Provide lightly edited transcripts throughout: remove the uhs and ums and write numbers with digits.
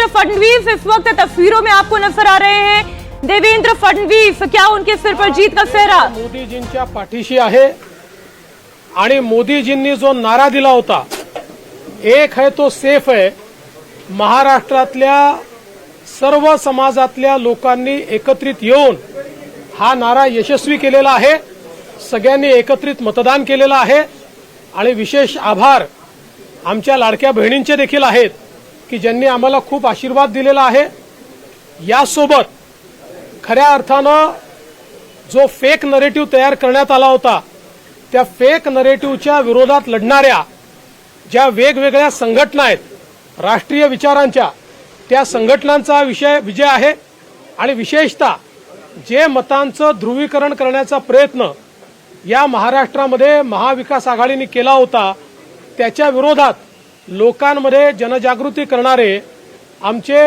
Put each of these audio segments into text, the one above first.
देवेंद्र फडणवीस इस वक्त तस्वीरों में आपको नजर आ रहे हैं। देवेंद्र फडणवीस, क्या उनके सिर पर जीत का सेहरा? मोदीजींच्या पाठीशी आहे आणि मोदीजींनी जो नारा दिला होता, एक है तो सेफ है, महाराष्ट्रातल्या सर्व समाजातल्या लोकांनी एकत्रित येऊन हा नारा यशस्वी केलेला आहे। सगळ्यांनी एकत्रित मतदान केलेलं आहे आणि विशेष आभार आमच्या लाडक्या बहिणींचे देखील आहेत की ज्यांनी आम्हाला खूप आशीर्वाद दिलेला आहे। यासोबत खऱ्या अर्थानं जो फेक नरेटिव्ह तयार करण्यात आला होता, त्या फेक नरेटिव्हच्या विरोधात लढणाऱ्या ज्या वेगवेगळ्या संघटना आहेत राष्ट्रीय विचारांच्या, त्या संघटनांचा विजय आहे आणि विशेषतः जे मतांचं ध्रुवीकरण करण्याचा प्रयत्न या महाराष्ट्रामध्ये महाविकास आघाडीने केला होता, त्याच्या विरोधात लोकांमध्ये जनजागृती करणारे आमचे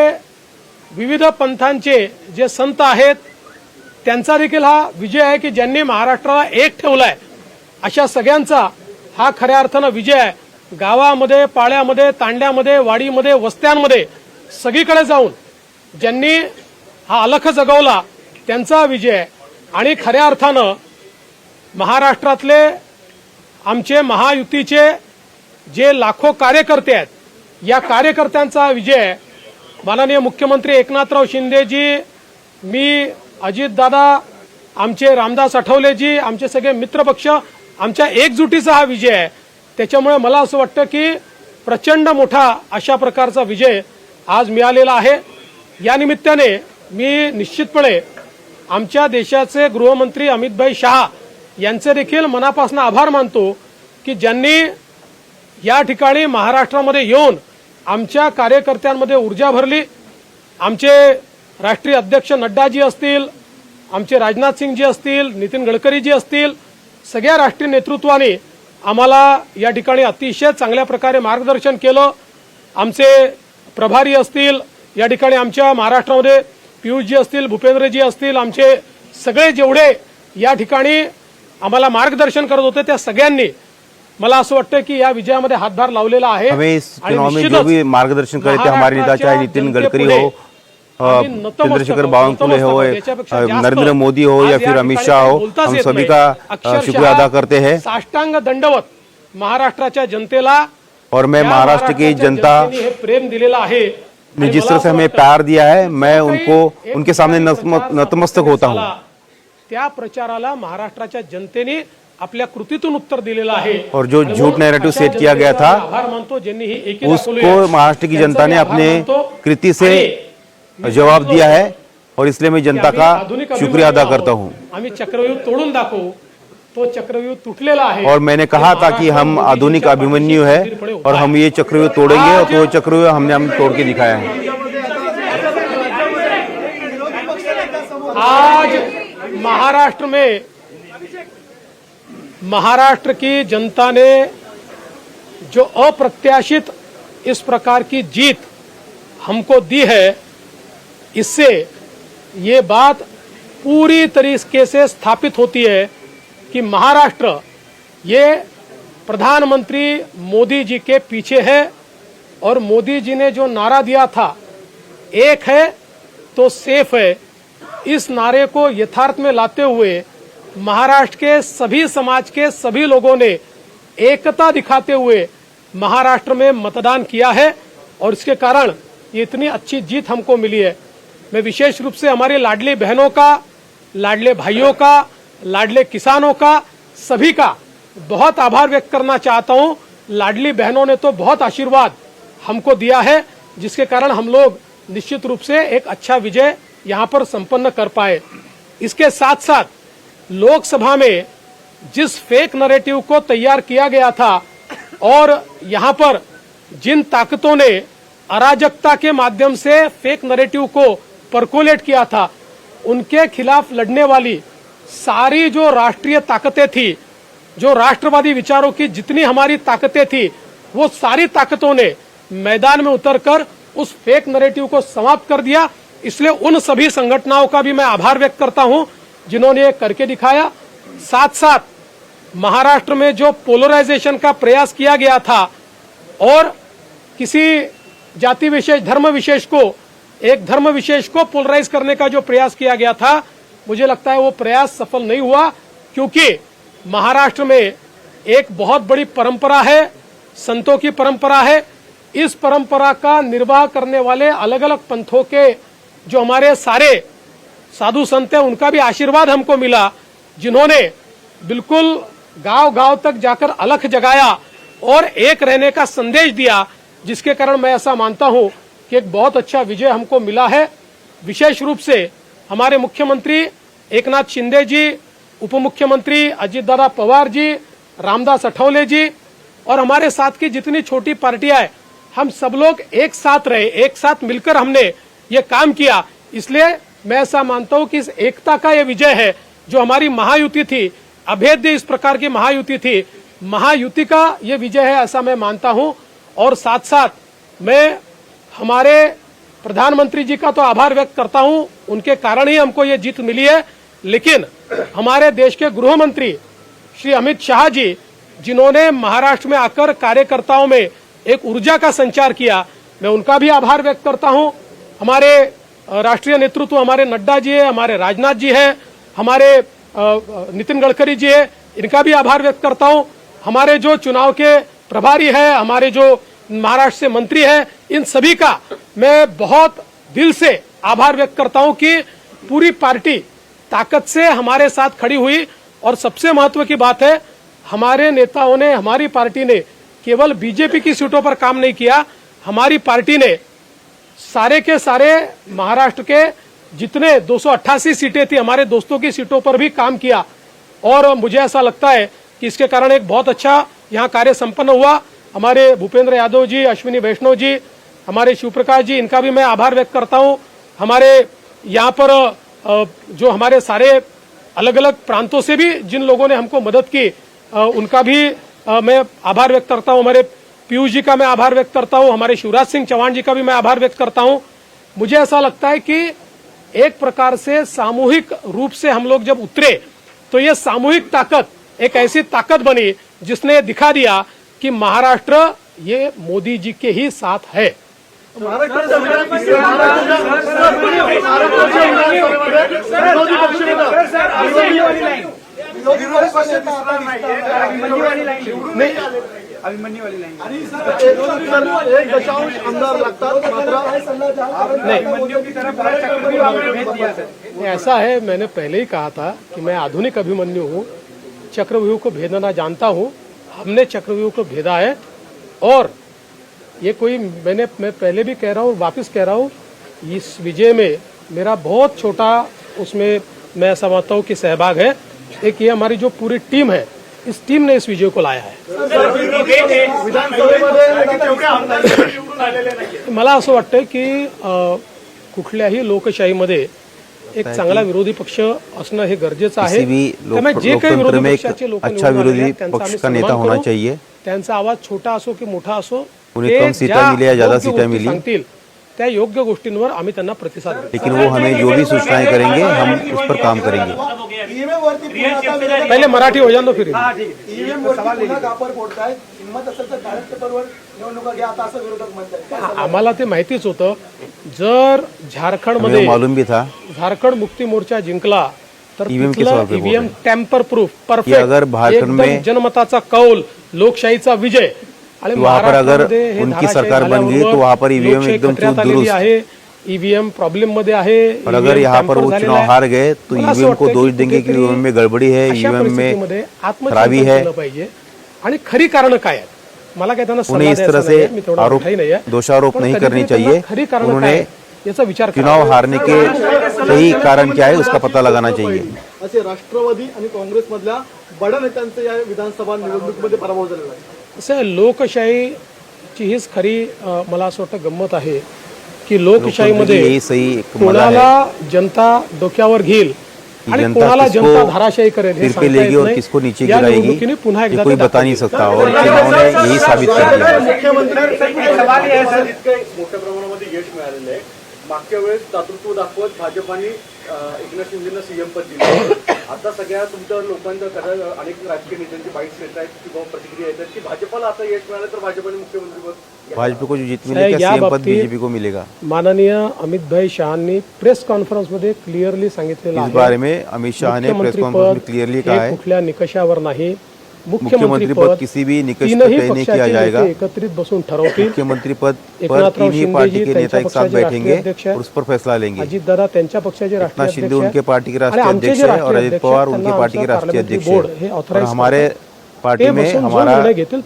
विविध पंथांचे जे संत आहेत, त्यांचा देखील हा विजय आहे की ज्यांनी महाराष्ट्राला एक ठेवलाय। अशा सगळ्यांचा हा खऱ्या अर्थानं विजय आहे। गावामध्ये, पाड्यामध्ये, तांड्यामध्ये, वाडीमध्ये, वस्त्यांमध्ये सगळीकडे जाऊन ज्यांनी हा अलख जगवला त्यांचा विजय आहे। आणि खऱ्या अर्थानं महाराष्ट्रातले आमचे महायुतीचे जे लाखो कार्यकर्ते आहेत, या कार्यकर्त्यांचा विजय आहे। माननीय मुख्यमंत्री एकनाथराव शिंदेजी, मी, अजितदादा, आमचे रामदास आठवलेजी, आमचे सगळे मित्रपक्ष, आमच्या एकजुटीचा हा विजय आहे। त्याच्यामुळे मला असं वाटतं की प्रचंड मोठा अशा प्रकारचा विजय आज मिळालेला आहे। या निमित्ताने मी निश्चितपणे आमच्या देशाचे गृहमंत्री अमितभाई शहा यांचे देखील मनापासून आभार मानतो की ज्यांनी या ठिकाणी महाराष्ट्रामध्ये येऊन आमच्या कार्यकर्त्यांमध्ये ऊर्जा भरली। आमचे राष्ट्रीय अध्यक्ष नड्डाजी असतील, आमचे राजनाथ सिंगजी असतील, नितीन गडकरीजी असतील, सगळ्या राष्ट्रीय नेतृत्वाने आम्हाला या ठिकाणी अतिशय चांगल्या प्रकारे मार्गदर्शन केलं। आमचे प्रभारी असतील या ठिकाणी आमच्या महाराष्ट्रामध्ये पियुषजी असतील, भूपेंद्रजी असतील, आमचे सगळे जेवढे या ठिकाणी आम्हाला मार्गदर्शन करत होते त्या सगळ्यांनी मला असं वाटतं की या विजयामध्ये हातभार लावलेला आहे। हमें इस चुनाव में जो भी मार्गदर्शन करे थे हमारे नेता, चाहे नितिन गडकरी हो, चंद्रशेखर बावनकुळे हो, नरेंद्र मोदी हो या फिर अमित शाह हो, हम सभी का शुक्रिया अदा करते हैं। साष्टांग दंडवत महाराष्ट्राच्या जनतेला और मैं महाराष्ट्र की जनता प्रेम दिलेला आहे ने जिस तरह से हमें प्यार दिया है, मैं उनको उनके सामने नतमस्तक होता हूँ। त्या प्रचाराला महाराष्ट्राच्या जनतेने आपल्या कृतीतून उत्तर दिलेलं आहे और जो झूठ नैरेटिव सेट किया गया था आभार मानतो ज्यांनी ही एकी उसको महाराष्ट्र की जनता ने अपने कृति से जवाब दिया है और इसलिए मैं जनता का शुक्रिया अदा करता हूँ। आम्ही चक्रव्यूह तोडून दाखवू, तो चक्रव्यूह तुटलेला आहे और मैंने कहा था कि हम आधुनिक अभिमन्यु है और हम ये चक्रव्यूह तोड़ेंगे और तो चक्रव्यूह हम तोड़ के दिखाया है। आज महाराष्ट्र की जनता ने जो अप्रत्याशित इस प्रकार की जीत हमको दी है, इससे ये बात पूरी तरीके से स्थापित होती है कि महाराष्ट्र ये प्रधानमंत्री मोदी जी के पीछे है और मोदी जी ने जो नारा दिया था, एक है तो सेफ है, इस नारे को यथार्थ में लाते हुए महाराष्ट्र के सभी समाज के सभी लोगों ने एकता दिखाते हुए महाराष्ट्र में मतदान किया है और इसके कारण ये इतनी अच्छी जीत हमको मिली है। मैं विशेष रूप से हमारी लाडली बहनों का, लाडले भाइयों का, लाडले किसानों का, सभी का बहुत आभार व्यक्त करना चाहता हूं। लाडली बहनों ने तो बहुत आशीर्वाद हमको दिया है, जिसके कारण हम लोग निश्चित रूप से एक अच्छा विजय यहां पर संपन्न कर पाए। इसके साथ साथ लोकसभा में जिस फेक नैरेटिव को तैयार किया गया था और यहां पर जिन ताकतों ने अराजकता के माध्यम से फेक नैरेटिव को परकोलेट किया था, उनके खिलाफ लड़ने वाली सारी जो राष्ट्रीय ताकतें थी, जो राष्ट्रवादी विचारों की जितनी हमारी ताकतें थी, वो सारी ताकतों ने मैदान में उतरकर उस फेक नैरेटिव को समाप्त कर दिया। इसलिए उन सभी संगठनों का भी मैं आभार व्यक्त करता हूं जिन्होंने ये करके दिखाया। साथ साथ महाराष्ट्र में जो पोलराइजेशन का प्रयास किया गया था और किसी जाति विशेष, धर्म विशेष को, एक धर्म विशेष को पोलराइज करने का जो प्रयास किया गया था, मुझे लगता है वो प्रयास सफल नहीं हुआ, क्योंकि महाराष्ट्र में एक बहुत बड़ी परंपरा है, संतों की परंपरा है। इस परंपरा का निर्वाह करने वाले अलग अलग पंथों के जो हमारे सारे साधु संत हैं, उनका भी आशीर्वाद हमको मिला, जिन्होंने बिल्कुल गांव गांव तक जाकर अलख जगाया और एक रहने का संदेश दिया, जिसके कारण मैं ऐसा मानता हूं कि एक बहुत अच्छा विजय हमको मिला है। विशेष रूप से हमारे मुख्यमंत्री एकनाथ शिंदे जी, उप मुख्यमंत्री अजितदादा पवार जी, रामदास अठौले जी और हमारे साथ की जितनी छोटी पार्टियां हैं, हम सब लोग एक साथ रहे, एक साथ मिलकर हमने ये काम किया। इसलिए मैं ऐसा मानता हूं कि इस एकता का ये विजय है, जो हमारी महायुति थी, अभेद्य इस प्रकार की महायुति थी, महायुति का ये विजय है, ऐसा मैं मानता हूं। और साथ साथ मैं हमारे प्रधानमंत्री जी का तो आभार व्यक्त करता हूं, उनके कारण ही हमको ये जीत मिली है। लेकिन हमारे देश के गृह मंत्री श्री अमित शाह जी, जिन्होंने महाराष्ट्र में आकर कार्यकर्ताओं में एक ऊर्जा का संचार किया, मैं उनका भी आभार व्यक्त करता हूं। हमारे राष्ट्रीय नेतृत्व हमारे नड्डा जी है, हमारे राजनाथ जी है, हमारे नितिन गडकरी जी है, इनका भी आभार व्यक्त करता हूं। हमारे जो चुनाव के प्रभारी है, हमारे जो महाराष्ट्र से मंत्री है, इन सभी का मैं बहुत दिल से आभार व्यक्त करता हूं कि पूरी पार्टी ताकत से हमारे साथ खड़ी हुई। और सबसे महत्व की बात है, हमारे नेताओं ने, हमारी पार्टी ने केवल बीजेपी की सीटों पर काम नहीं किया, हमारी पार्टी ने सारे के सारे महाराष्ट्र के जितने 288 सीटें थी, हमारे दोस्तों की सीटों पर भी काम किया। और मुझे ऐसा लगता है कि इसके कारण एक बहुत अच्छा यहाँ कार्य संपन्न हुआ। हमारे भूपेंद्र यादव जी, अश्विनी वैष्णव जी, हमारे शिवप्रकाश जी, इनका भी मैं आभार व्यक्त करता हूँ। हमारे यहाँ पर जो हमारे सारे अलग अलग प्रांतों से भी जिन लोगों ने हमको मदद की, उनका भी मैं आभार व्यक्त करता हूँ। हमारे पीयूष जी का मैं आभार व्यक्त करता हूँ, हमारे शिवराज सिंह चौहान जी का भी मैं आभार व्यक्त करता हूँ। मुझे ऐसा लगता है कि एक प्रकार से सामूहिक रूप से हम लोग जब उतरे, तो ये सामूहिक ताकत एक ऐसी ताकत बनी जिसने दिखा दिया कि महाराष्ट्र ये मोदी जी के ही साथ है। ऐसा है, मैंने पहले ही कहा था कि मैं आधुनिक अभिमन्यु हूँ, चक्रव्यूह को भेदना जानता हूँ। हमने चक्रव्यूह को भेदा है और ये कोई मैं पहले भी कह रहा हूँ, वापस कह रहा हूँ, इस विजय में मेरा बहुत छोटा उसमें मैं समझता हूँ कि सहभाग है। एक ये हमारी जो पूरी टीम है, इस टीम ने इस विजय को लाया है। मला असं वाटतं की कुठल्याही लोकशाहीमध्ये एक चांगला विरोधी पक्ष असणं हे गरजेचं आहे। त्यामुळे जे काही विरोधी पक्षाचे लोक अच्छा विरोधी पक्ष का नेता होना चाहिए। त्यांचा आवाज छोटा असो की मोठा असो, उन्हें कम सीटें मिली या ज्यादा सीटें मिली, सांगतील त्या योग्य गोष्टींवर आम्ही त्यांना प्रतिसाद देऊ। लेकिन वो हमें जो भी सूचनाएं करेंगे हम उस पर काम करेंगे। पहिले मराठी हो जानो फिर आम्हाला ते माहितीच होतं, जर झारखंड मध्ये मालूम भी था झारखंड मुक्ती मोर्चा जिंकला तर ईवीएम टॅम्पर प्रूफ परफेक्ट, अगर झारखंड में जनमताचा कौल, लोकशाहीचा विजय, वहाँ पर अगर उनकी सरकार बन गई तो वहाँ पर ईवीएम एकदम दुरुस्त आहे, ईवीएम प्रॉब्लेम मध्ये आहे। और अगर यहाँ पर वो चुनाव हार गए तो ईवीएम को दोष देंगे कि ईवीएम में गड़बड़ी है, ईवीएम में खराबी है। आणि खरी कारण काय आहे, मला काय त्यांना उन्हें इस तरह से आरोप दोषारोप नहीं करनी चाहिए। उन्होंने याचा विचार चुनाव हारने के सही कारण क्या है उसका पता लगाना चाहिए। असे राष्ट्रवादी आणि काँग्रेस मधल्या बड्या नेत्यांचे या विधानसभा निवडणुकीमध्ये पराभव झालेला आहे। असं लोकशाहीची हीच खरी मला असं वाटतं गंमत आहे की लोकशाहीमध्ये कोणाला जनता डोक्यावर घेईल आणि कोणाला जनता धाराशायी करेल हे सांगता येत और किसको नीचे नाही। गिराएगी पुन्हा एकदा कोई बता नहीं सकता और चुनाव ने यही साबित कर दिया। मोठ्या प्रमाणामध्ये यश मिळालेलं आहे। मागच्या वेळेस दातृत्व दाखवत भाजपाने एकनाथ शिंदेना सीएम पद दिले, आता सगळ्या तुमच्या लोकांच्या अनेक राजकीय नेत्यांची बाईट्स येत आहेत किंवा प्रतिक्रिया येत आहेत की भाजपला आता यश मिळालं तर भाजपने मुख्यमंत्रीपद भाजपा को जो जीत मिलेगी क्या सीएम पद बीजेपी को मिलेगा? माननीय अमित भाई शहांनी प्रेस कॉन्फरन्समध्ये क्लिअरली सांगितलेलं इस बारे में अमित शाह ने प्रेस कॉन्फ्रेंस में क्लियरली कहा है कुठल्या निकषावर नाही, मुख्यमंत्री पद किसी भी निकष पर तय नहीं किया जाएगा। एकत्रित बसून ठरवतील। मुख्यमंत्री पद पर तीन ही पार्टी के नेता एक साथ बैठेंगे और उस पर फैसला लेंगे। अजित दादा त्यांच्या पक्षाचे राष्ट्रीय शिंदे उनके पार्टी के राष्ट्रीय अध्यक्ष है और अजित पवार उनकी पार्टी के राष्ट्रीय अध्यक्ष है और हमारे पार्टी में हमारा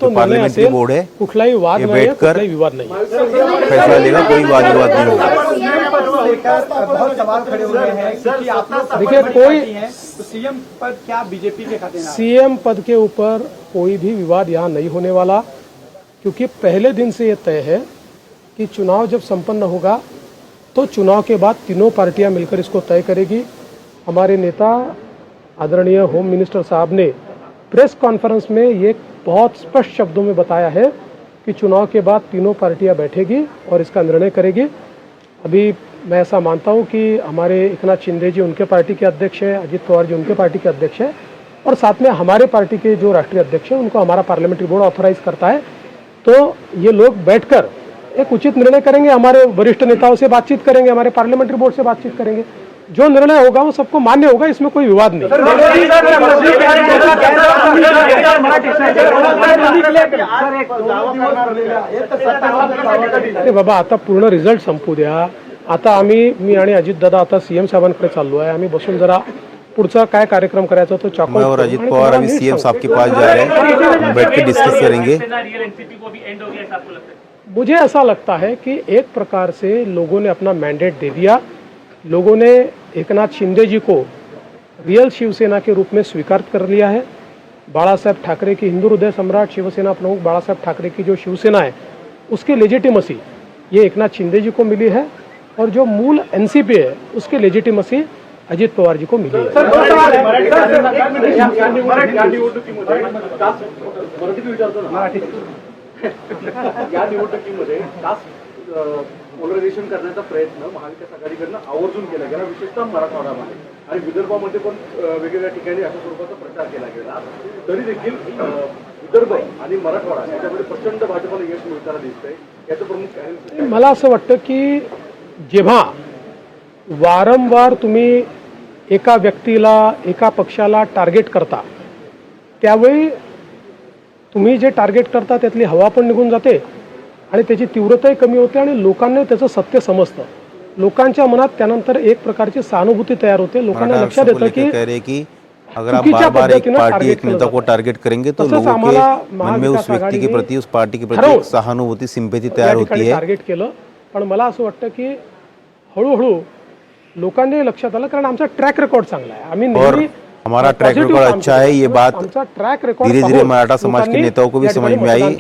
पार्लियामेंट्री बोर्ड है, कुठलाही वाद नाही, कुठलाही विवाद नाही, फैसला लेगा, कोई वाद विवाद नहीं होगा। बहुत सवाल खड़े हुए हैं क्योंकि आप लोग देखिए कोई सीएम पद क्या बीजेपी के खाते में? सीएम पद के ऊपर कोई भी विवाद यहाँ नहीं होने वाला, क्योंकि पहले दिन से ये तय है कि चुनाव जब संपन्न होगा तो चुनाव के बाद तीनों पार्टियां मिलकर इसको तय करेगी। हमारे नेता आदरणीय होम मिनिस्टर साहब ने प्रेस कॉन्फ्रेंस में ये बहुत स्पष्ट शब्दों में बताया है कि चुनाव के बाद तीनों पार्टियां बैठेगी और इसका निर्णय करेगी। अभी मैं ऐसा मानता हूं कि हमारे एकनाथ शिंदे जी उनके पार्टी के अध्यक्ष हैं, अजित पवार जी उनके पार्टी के अध्यक्ष हैं और साथ में हमारे पार्टी के जो राष्ट्रीय अध्यक्ष हैं उनको हमारा पार्लियामेंट्री बोर्ड ऑथराइज करता है। तो ये लोग बैठकर एक उचित निर्णय करेंगे, हमारे वरिष्ठ नेताओं से बातचीत करेंगे, हमारे पार्लियामेंट्री बोर्ड से बातचीत करेंगे, जो निर्णय होगा वो सबको मान्य होगा, इसमें कोई विवाद नहीं। अरे बाबा आता पूर्ण रिझल्ट संपू द्या। आता मी आणि अजित दादा आता सीएम साहेबांकडे चाललो आहे, आम्ही बसून जरा पुढचा काय कार्यक्रम करायचा तो चॉक मैं और अजित पवार अभी सीएम साहब के पास जा रहे हैं, बैठ के डिस्कस करेंगे। मुझे ऐसा लगता है कि एक प्रकार से लोगों ने अपना मैंडेट दे दिया, लोगों ने एकनाथ शिंदे जी को रियल शिवसेना के रूप में स्वीकार कर लिया है। बाला साहब ठाकरे की हिंदू हृदय सम्राट शिवसेना प्रमुख बाला साहब ठाकरे की जो शिवसेना है उसकी लेजिटिमसी ये एकनाथ शिंदे जी को मिली है और जो मूल एनसीपी है उसकी लेजिटिमसी अजित पवार जी को मिली है। या निवडणुकीमध्ये पोलरायझेशन करण्याचा प्रयत्न महाविकास आघाडीकडनं आवर्जून केला गेला, विशेषतः मराठवाड्यामध्ये आणि विदर्भामध्ये पण वेगवेगळ्या ठिकाणी अशा स्वरूपाचा प्रचार केला गेला। तरी देखील विदर्भ आणि मराठवाडा याच्यामध्ये प्रचंड भाजपला यश मिळताना दिसतंय, याचं प्रमुख कारण मला असं वाटतं की जेव्हा वारंवार तुम्ही एका व्यक्तीला एका पक्षाला टार्गेट करता त्यावेळी तुम्ही जे टार्गेट करता त्यातली हवा पण निघून जाते आणि त्याची तीव्रताही कमी होते आणि लोकांना त्याचं सत्य समजतं। लोकांच्या मनात त्यानंतर एक प्रकारची सहानुभूती तयार होते, लोकांना लक्षात येतं की अगर आप बार बार एक पार्टी एक नेता को टारगेट करेंगे तो लोगों के मन में उस व्यक्ति के प्रति उस पार्टी के प्रति एक सहानुभूती सिंपैथी तयार होती है। टार्गेट केलं, पण मला असं वाटतं की हळूहळू लोकांनी लक्षात आलं, कारण आमचा ट्रॅक रेकॉर्ड चांगला आहे। आम्ही नेहमी हमारा ट्रैक रिकॉर्ड अच्छा है, ये बात धीरे धीरे मराठा समाज के नेताओं को भी समझ में आई।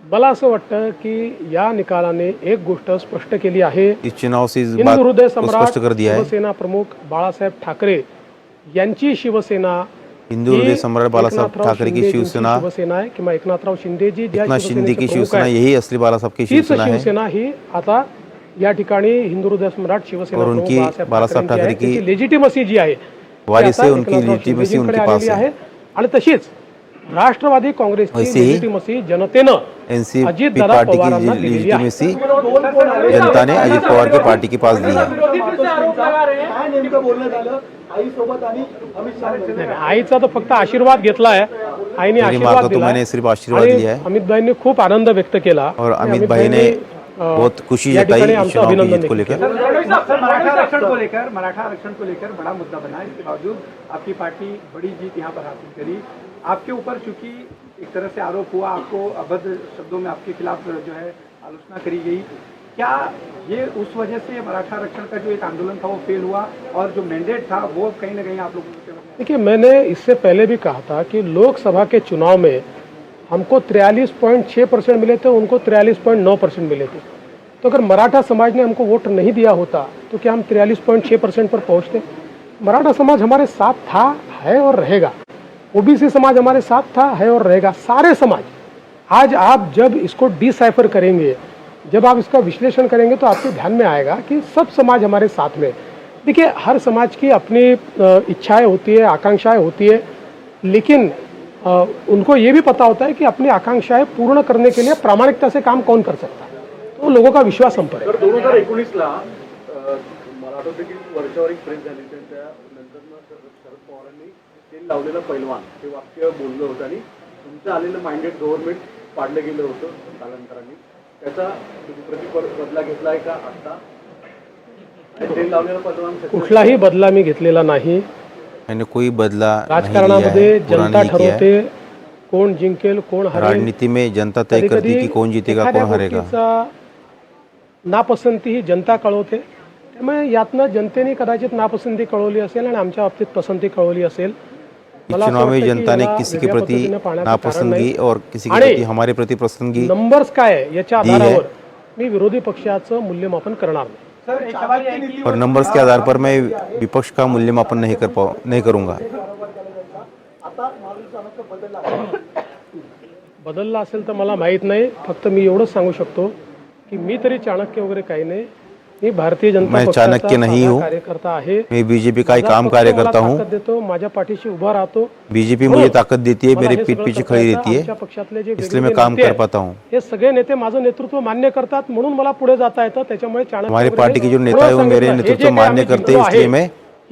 मला असं वाटतं की या निकालाने एक गोष्ट स्पष्ट केली आहे, इस चुनाव से इस बात हिंदू हृदय को सम्राट स्पष्ट कर दिया है, शिवसेना प्रमुख बाळासाहेब ठाकरे यांची शिवसेना हिंदू हृदय सम्राट बालासाहेब ठाकरे की शिवसेना है किंवा एकनाथराव शिंदे जी एकनाथ शिंदे की शिवसेना यही असली बालासाहेब की शिवसेना है। शिवसेना ही आता या ठिकाणी हिंदू हृदय सम्राट शिवसेना और उनकी बालासाहेब ठाकरे की लेजिटिमसी जी आहे वारिस है, उनकी लेजिटिमसी उनके पास है। आणि तशीच राष्ट्रवादी काँग्रेसची लेजिटिमसी जनतेनं एनसीपी अजित पार्टी की लेजिटिमेसी जनता ने अजित पवार की पार्टी के पास दी है। आईचा तो फक्त आशीर्वाद घेतला आहे, आईने आशीर्वाद दिला, मैंने सिर्फ आशीर्वाद लिया है। अमित भाईंनी खूप आनंद व्यक्त केला और अमित भाई ने बहुत खुशी जताई इस चुनाव की जीत को लेकर। मराठा आरक्षण को लेकर बड़ा मुद्दा बना, इसके बावजूद आपकी पार्टी बड़ी जीत यहाँ पर हासिल करी। आपके ऊपर चूंकि एक तरह से आरोप हुआ, आपको अभद्र शब्दों में आपके खिलाफ जो है आलोचना करी गई, क्या ये उस वजह से मराठा आरक्षण का जो एक आंदोलन था वो फेल हुआ और जो मैंडेट था वो कहीं ना कहीं आप लोगों को? देखिए, मैंने इससे पहले भी कहा था कि लोकसभा के चुनाव में हमको 43.6% मिले थे, उनको 43.9% मिले थे। तो अगर मराठा समाज ने हमको वोट नहीं दिया होता तो क्या हम 43.6% पर पहुंचते? मराठा समाज हमारे साथ था, है और रहेगा। ओबीसी समाज हमारे साथ था, है और रहेगा। सारे समाज आज आप जब इसको डिसाइफर करेंगे जब आप इसका विश्लेषण करेंगे तो आपके ध्यान में आएगा कि सब समाज हमारे साथ में। देखिए, हर समाज की अपनी इच्छाएं होती है, आकांक्षाएं होती है, लेकिन उनको ये भी पता होता है कि अपनी आकांक्षाएं पूर्ण करने के लिए प्रामाणिकता से काम कौन कर सकता है, तो लोगों का विश्वास हम पर है। 2019ला मला आठवतं की वर्षावर एक प्रेस झाली, त्यानंतर शरद पवारांनी तेल लावलेलं पैलवान हे वाक्य बोललं होतं आणि तुमचं आलेलं माइंडेड गव्हर्नमेंट पाडलं गेलं होतं कालांतराने, त्याचा बदला घेतलाय का आता? तेल लावलेलं पैलवान कुठलाही बदला मी घेतलेला नाही। मैंने कोई बदला राजकारणामध्ये जनता ठरवते कोण जिंकेल कोण हरेल। राजनीति में जनता तय करती कि कौन जीतेगा कौन हारेगा। नापसंती ही जनता कळवते, त्यामुळे यातनं जनतेने कदाचित नापसंती कळवली असेल आणि आमच्या बाबतीत पसंती कळवली असेल। चुनाव में जनता ने किसी के प्रति नापसंदगी और किसी के प्रति हमारे प्रति पसंदगी नंबर्स काय आहे याच्या आधारावर मी विरोधी पक्षाचं मूल्यमापन करणार नाही। सर एक सवाल है कि और नंबर्स के आधार पर मैं विपक्ष का मूल्यमापन नहीं करूंगा। बदलला असेल तर मला माहित नाही, फक्त मी एवढंच सांगू शकतो की मी तरी चाणक्य वगैरे काही नाही, मी भारतीय जनता मैं चाणक्य नहीं हूँ, कार्यकर्ता आहे। मैं बीजेपी का ही काम कार्यकर्ता हूँ। ताकद देतो, माझ्या पाठीशी उभा राहतो। बीजेपी मुझे ताकत देती है, मेरे पीठ पीछे खड़ी रहती है, पक्षातले जे इसलिए मैं काम कर पाता हूँ। हे सगळे नेते माझं नेतृत्व मान्य करतात, म्हणून मला पुढे जाता येतं। त्याच्यामुळे चाणक्य हमारी पार्टी के जो नेता है वो मेरे नेतृत्व मान्य करते हैं, इसलिए मैं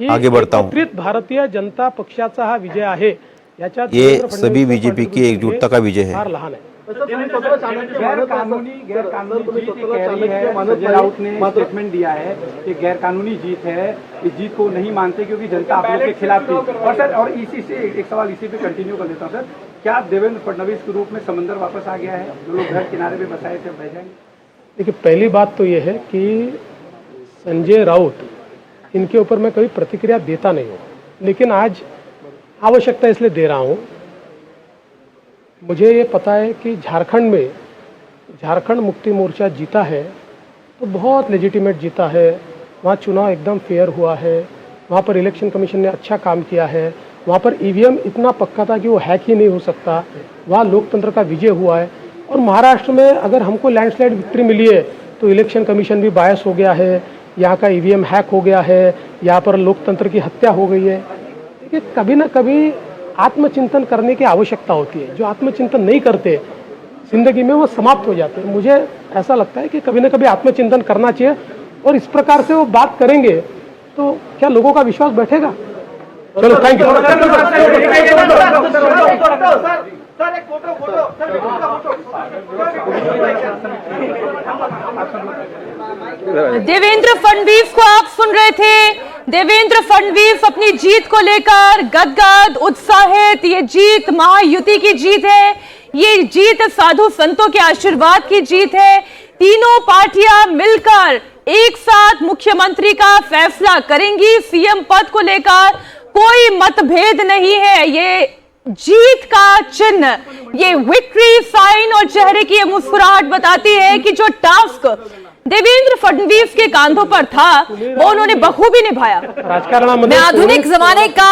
आगे बढ़ता हूँ। एकत्रित भारतीय जनता पक्षाचा हा विजय आहे, याच्यात ये सभी बीजेपी की एकजुटता का विजय है। फार लहान आहे। गैर कानूनी जीत कह रही है, संजय राउत ने स्टेटमेंट दिया है कि गैर कानूनी जीत है, इस जीत को नहीं मानते क्योंकि जनता आप लोग के खिलाफ थी। और सर, और इसी से एक सवाल इसी पे कंटिन्यू कर लेता हूँ सर, क्या देवेंद्र फडणवीस के रूप में समंदर वापस आ गया है? जो लोग घर किनारे पे बसाए थे बह जाएंगे? देखिए, पहली बात तो ये है कि संजय राउत, इनके ऊपर मैं कभी प्रतिक्रिया देता नहीं हूँ, लेकिन आज आवश्यकता इसलिए दे रहा हूँ। मुझे ये पता है कि झारखंड में झारखंड मुक्ति मोर्चा जीता है तो बहुत लेजिटिमेट जीता है, वहाँ चुनाव एकदम फेयर हुआ है, वहाँ पर इलेक्शन कमीशन ने अच्छा काम किया है, वहाँ पर ईवीएम इतना पक्का था कि वो हैक ही नहीं हो सकता, वहाँ लोकतंत्र का विजय हुआ है। और महाराष्ट्र में अगर हमको लैंडस्लाइड विक्ट्री मिली है तो इलेक्शन कमीशन भी बायस हो गया है, यहाँ का ईवीएम हैक हो गया है, यहाँ पर लोकतंत्र की हत्या हो गई है। देखिए, कभी ना कभी आत्मचिंतन करने की आवश्यकता होती है। जो आत्मचिंतन नहीं करते जिंदगी में वो समाप्त हो जाते हैं। मुझे ऐसा लगता है कि कभी ना कभी आत्मचिंतन करना चाहिए, और इस प्रकार से वो बात करेंगे तो क्या लोगों का विश्वास बैठेगा? चलो, थैंक यू। देवेंद्र फडणवीस को आप सुन रहे थे। देवेंद्र फडणवीस अपनी जीत को लेकर गदगद उत्साहित। ये जीत महायुति की जीत है, ये जीत साधु संतों के आशीर्वाद की जीत है। तीनों पार्टियां मिलकर एक साथ मुख्यमंत्री का फैसला करेंगी। सीएम पद को लेकर कोई मतभेद नहीं है। ये जीत का चिन्ह, ये विक्ट्री साइन और चेहरे की ये मुस्कुराहट बताती है कि जो टास्क देवेंद्र फडणवीस के कांधों पर था वो उन्होंने बखूबी निभाया। मैं आधुनिक जमाने का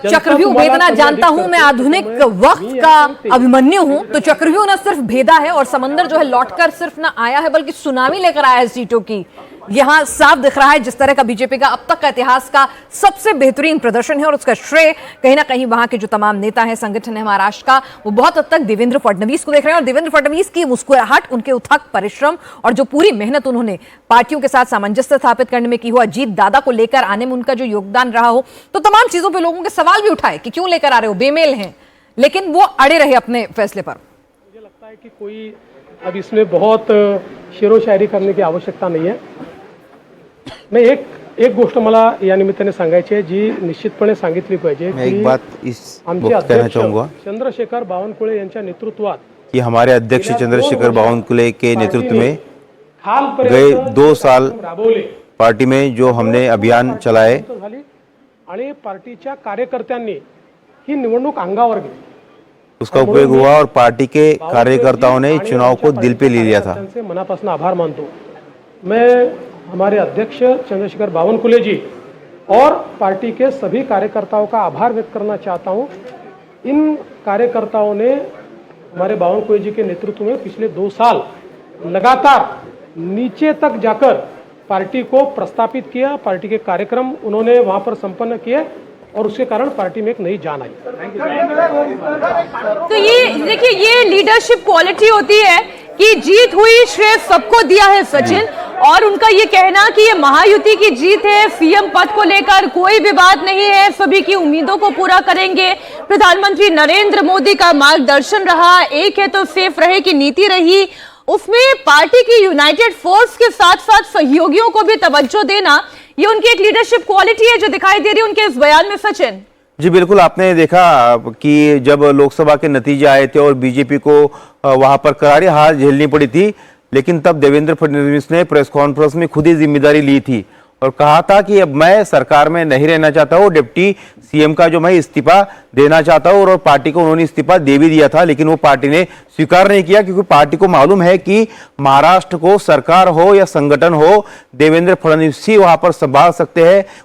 चक्रव्यूह भेदना जानता हूं, मैं आधुनिक वक्त का अभिमन्यु हूं। तो चक्रव्यूह न सिर्फ भेदा है और समंदर जो है लौटकर सिर्फ ना आया है बल्कि सुनामी लेकर आया है सीटों की। यहां साफ दिख रहा है जिस तरह का बीजेपी का अब तक का इतिहास का सबसे बेहतरीन प्रदर्शन है, और उसका श्रेय कहीं ना कहीं वहां के जो तमाम नेता हैं, संगठन है महाराष्ट्र का, वो बहुत हद तक देवेंद्र फडणवीस को देख रहे हैं। और देवेंद्र फडणवीस की मुस्कुराहट, उनके उथक परिश्रम और जो पूरी मेहनत उन्होंने पार्टियों के साथ सामंजस्य स्थापित करने में की हो, अजीत दादा को लेकर आने में उनका जो योगदान रहा हो, तो तमाम चीजों पर लोगों के सवाल भी उठाए कि क्यों लेकर आ रहे हो, बेमेल हैं, लेकिन वो अड़े रहे अपने फैसले पर। मुझे लगता है कि कोई अब इसमें बहुत शेरो शायरी करने की आवश्यकता नहीं है। मैं एक गोष्ट मला या निमित्ताने सांगायची आहे, जी निश्चितपणे सांगितली पाहिजे। मैं एक बात इस वक्त कहना चाहूंगा, चंद्रशेखर बावनकुळे यांच्या नेतृत्वात कि हमारे अध्यक्ष चंद्रशेखर बावनकुळे के नेतृत्व में गए 2 साल पार्टी में जो हमने अभियान चलाए आणि पार्टीच्या कार्यकर्त्यांनी ही निवडणूक अंगावर घेतली, उसका उपयोग हुआ और पार्टी के कार्यकर्ताओं ने चुनाव को दिल पे ले लिया था। त्यांचे मनापासून आभार मानतो मैं। हमारे अध्यक्ष चंद्रशेखर बावनकुळे जी और पार्टी के सभी कार्यकर्ताओं का आभार व्यक्त करना चाहता हूं। इन कार्यकर्ताओं ने हमारे बावनकुळे जी के नेतृत्व में पिछले 2 साल लगातार नीचे तक जाकर पार्टी को प्रस्तापित किया, पार्टी के कार्यक्रम उन्होंने वहां पर संपन्न किए और उसके कारण पार्टी में एक नई जान आई। तो ये देखिए, ये लीडरशिप क्वालिटी होती है कि जीत हुई, श्रेय सबको दिया है सचिन, और उनका ये कहना कि ये महायुति की जीत है, सीएम पद को लेकर कोई विवाद नहीं है, सभी की उम्मीदों को पूरा करेंगे, प्रधानमंत्री नरेंद्र मोदी का मार्गदर्शन रहा, एक है तो सेफ रहे की नीति रही, उसमें पार्टी की यूनाइटेड फोर्स के साथ साथ सहयोगियों को भी तवज्जो देना, ये उनकी एक लीडरशिप क्वालिटी है जो दिखाई दे रही है उनके इस बयान में। सचिन जी बिल्कुल, आपने देखा कि जब लोकसभा के नतीजे आए थे और बीजेपी को वहां पर करारी हार झेलनी पड़ी थी, लेकिन तब देवेंद्र फडणवीस ने प्रेस कॉन्फ्रेंस में खुद ही जिम्मेदारी ली थी और कहा था कि अब मैं सरकार में नहीं रहना चाहता हूं, डिप्टी सीएम का जो मैं इस्तीफा देना चाहता हूं, और पार्टी को उन्होंने इस्तीफा दे भी दिया था, लेकिन वो पार्टी ने स्वीकार नहीं किया क्योंकि पार्टी को मालूम है कि महाराष्ट्र को सरकार हो या संगठन हो, देवेंद्र फडणवीस ही वहां पर संभाल सकते हैं,